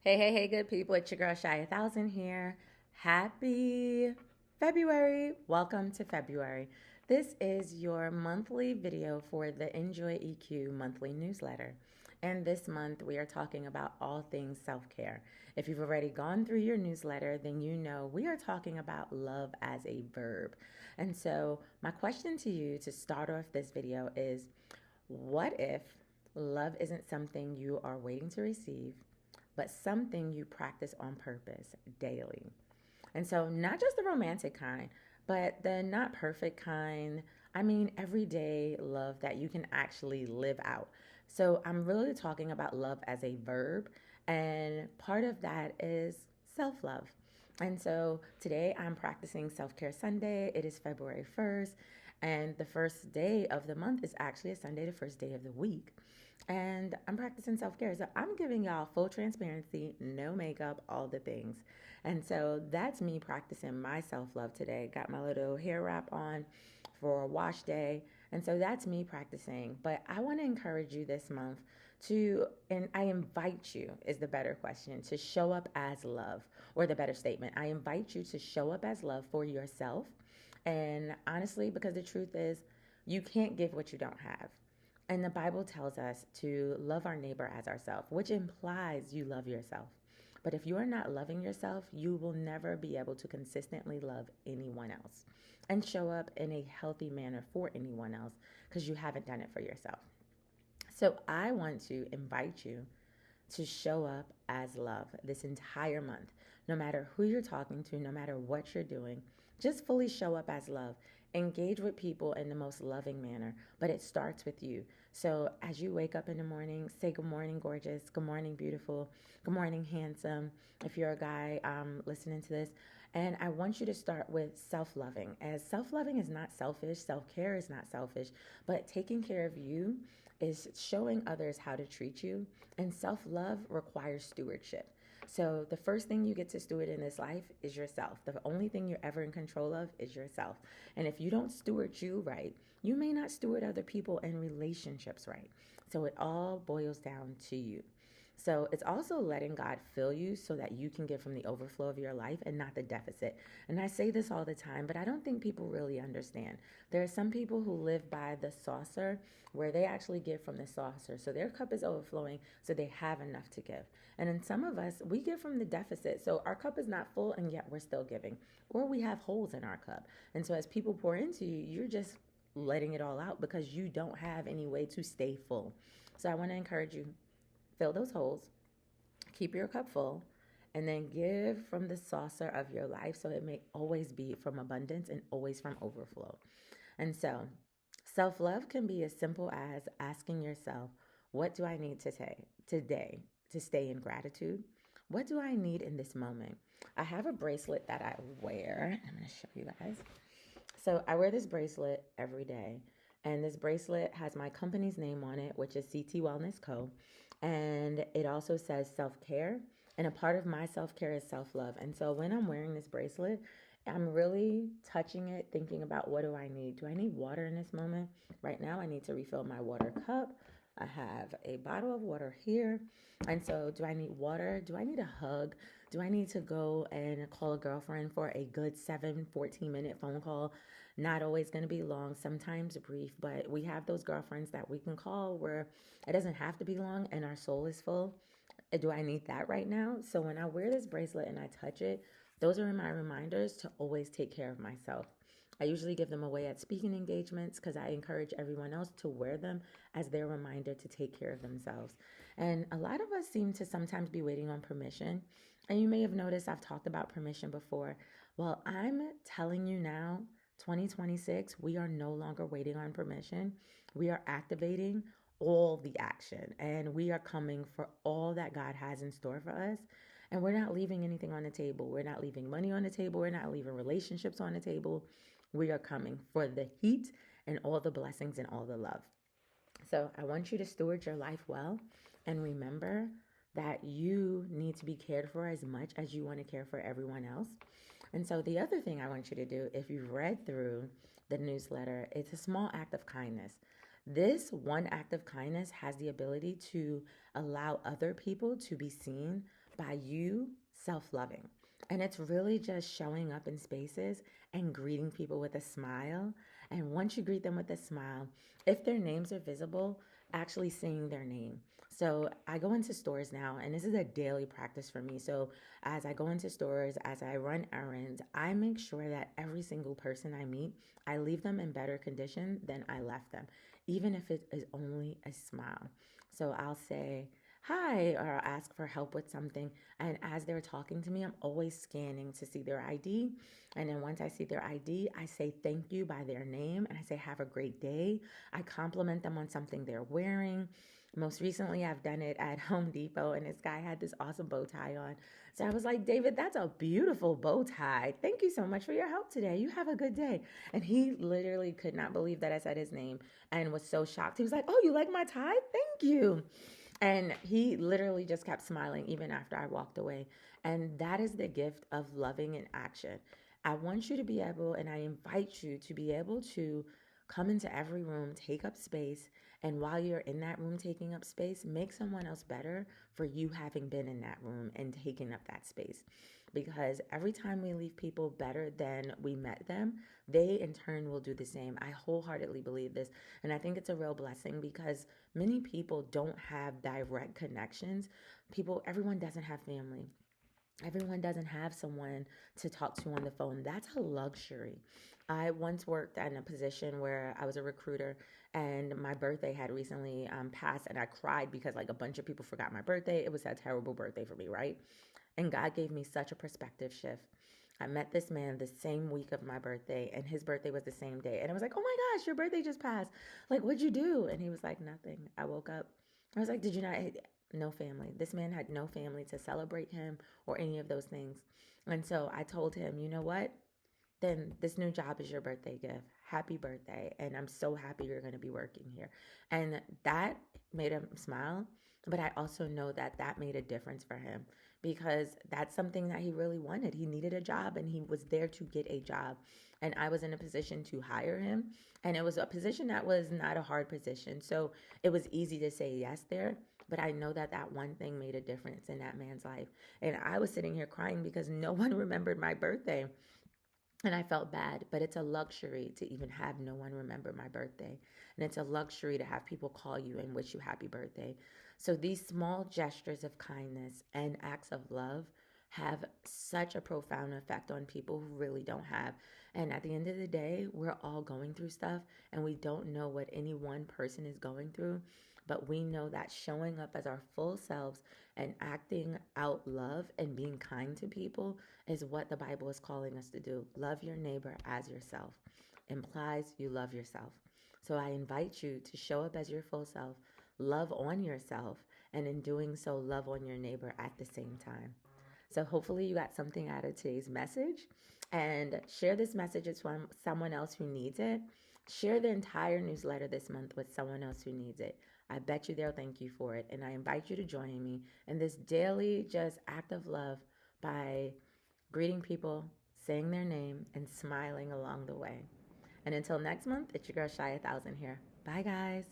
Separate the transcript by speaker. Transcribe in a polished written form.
Speaker 1: Hey, good people. It's your girl, Cheya here. Happy February. Welcome to February. This is your monthly video for the Enjoy EQ monthly newsletter. And this month, we are talking about all things self care. If you've already gone through your newsletter, then you know we are talking about love as a verb. And so, my question to you to start off this video is what if love isn't something you are waiting to receive, but something you practice on purpose daily? And so, not just the romantic kind, but the not perfect kind. I mean, everyday love that you can actually live out. So, I'm really talking about love as a verb. And part of that is self love. And so, today I'm practicing Self Care Sunday. It is February 1st. And the first day of the month is actually a Sunday, the first day of the week. And I'm practicing self care. So I'm giving y'all full transparency, no makeup, all the things. And so that's me practicing my self love today. Got my little hair wrap on for a wash day. And so that's me practicing. But I want to encourage you this month to, and I invite you, is the better question, to show up as love, or the better statement. I invite you to show up as love for yourself. And honestly, because the truth is, you can't give what you don't have. And the Bible tells us to love our neighbor as ourselves, which implies you love yourself. But if you are not loving yourself, you will never be able to consistently love anyone else and show up in a healthy manner for anyone else because you haven't done it for yourself. So I want to invite you to show up as love this entire month. No matter who you're talking to, no matter what you're doing, just fully show up as love. Engage with people in the most loving manner, but it starts with you. So as you wake up in the morning, say good morning, gorgeous. Good morning, beautiful. Good morning, handsome. If you're a guy listening to this, and I want you to start with self-loving. As self-loving is not selfish, self-care is not selfish, but taking care of you is showing others how to treat you. And self-love requires stewardship. So the first thing you get to steward in this life is yourself. The only thing you're ever in control of is yourself. And if you don't steward you right, you may not steward other people and relationships right. So it all boils down to you. So it's also letting God fill you so that you can give from the overflow of your life and not the deficit. And I say this all the time, but I don't think people really understand. There are some people who live by the saucer where they actually give from the saucer. So their cup is overflowing, so they have enough to give. And then some of us, we give from the deficit. So our cup is not full and yet we're still giving. Or we have holes in our cup. And so as people pour into you, you're just letting it all out because you don't have any way to stay full. So I want to encourage you, fill those holes, keep your cup full, and then give from the saucer of your life so it may always be from abundance and always from overflow. And so, self love can be as simple as asking yourself, what do I need today to stay in gratitude? What do I need in this moment? I have a bracelet that I wear. I'm going to show you guys. So I wear this bracelet every day. And this bracelet has my company's name on it, which is CT Wellness Co. And it also says self care. And a part of my self care is self love. And so when I'm wearing this bracelet, I'm really touching it, thinking about what do I need? Do I need water in this moment? Right now, I need to refill my water cup. I have a bottle of water here. And so, do I need water? Do I need a hug? Do I need to go and call a girlfriend for a good 14-minute phone call? Not always going to be long, sometimes brief, but we have those girlfriends that we can call where it doesn't have to be long and our soul is full. Do I need that right now? So, when I wear this bracelet and I touch it, those are my reminders to always take care of myself. I usually give them away at speaking engagements because I encourage everyone else to wear them as their reminder to take care of themselves. And a lot of us seem to sometimes be waiting on permission. And you may have noticed I've talked about permission before. Well, I'm telling you now, 2026, we are no longer waiting on permission. We are activating all the action and we are coming for all that God has in store for us. And we're not leaving anything on the table. We're not leaving money on the table. We're not leaving relationships on the table. We are coming for the heat and all the blessings and all the love. So I want you to steward your life well and remember that you need to be cared for as much as you want to care for everyone else. And so the other thing I want you to do, if you've read through the newsletter, it's a small act of kindness. This one act of kindness has the ability to allow other people to be seen by you self-loving. And it's really just showing up in spaces and greeting people with a smile. And once you greet them with a smile, if their names are visible, actually saying their name. So I go into stores now, and this is a daily practice for me. So as I go into stores, as I run errands, I make sure that every single person I meet, I leave them in better condition than I left them, even if it is only a smile. So I'll say, hi, or I'll ask for help with something. And as they're talking to me, I'm always scanning to see their ID. And then once I see their ID, I say thank you by their name and I say, have a great day. I compliment them on something they're wearing. Most recently, I've done it at Home Depot, and this guy had this awesome bow tie on. So I was like, David, that's a beautiful bow tie. Thank you so much for your help today. You have a good day. And he literally could not believe that I said his name and was so shocked. He was like, oh, you like my tie? Thank you. And he literally just kept smiling even after I walked away. And that is the gift of loving in action. I want you to be able, and I invite you to be able to come into every room, take up space, and while you're in that room taking up space, make someone else better for you having been in that room and taking up that space. Because every time we leave people better than we met them, they in turn will do the same. I wholeheartedly believe this. And I think it's a real blessing because many people don't have direct connections. Everyone doesn't have family. Everyone doesn't have someone to talk to on the phone. That's a luxury. I once worked in a position where I was a recruiter and my birthday had recently passed, and I cried because like a bunch of people forgot my birthday. It was a terrible birthday for me, right? And God gave me such a perspective shift. I met this man the same week of my birthday, and his birthday was the same day. And I was like, oh my gosh, your birthday just passed. Like, what'd you do? And he was like, nothing. I woke up. I was like, did you not? No family. This man had no family to celebrate him or any of those things. And so I told him, you know what? Then this new job is your birthday gift. Happy birthday. And I'm so happy you're going to be working here. And that made him smile. But I also know that that made a difference for him because that's something that he really wanted. He needed a job and he was there to get a job. And I was in a position to hire him. And it was a position that was not a hard position. So it was easy to say yes there. But I know that that one thing made a difference in that man's life. And I was sitting here crying because no one remembered my birthday. And I felt bad, but it's a luxury to even have no one remember my birthday. And it's a luxury to have people call you and wish you happy birthday. So these small gestures of kindness and acts of love have such a profound effect on people who really don't have. And at the end of the day, we're all going through stuff and we don't know what any one person is going through. But we know that showing up as our full selves and acting out love and being kind to people is what the Bible is calling us to do. Love your neighbor as yourself implies you love yourself. So I invite you to show up as your full self, love on yourself, and in doing so, love on your neighbor at the same time. So hopefully you got something out of today's message, and share this message with someone else who needs it. Share the entire newsletter this month with someone else who needs it. I bet you they'll thank you for it. And I invite you to join me in this daily just act of love by greeting people, saying their name, and smiling along the way. And until next month, it's your girl Cheya 1000 here. Bye, guys.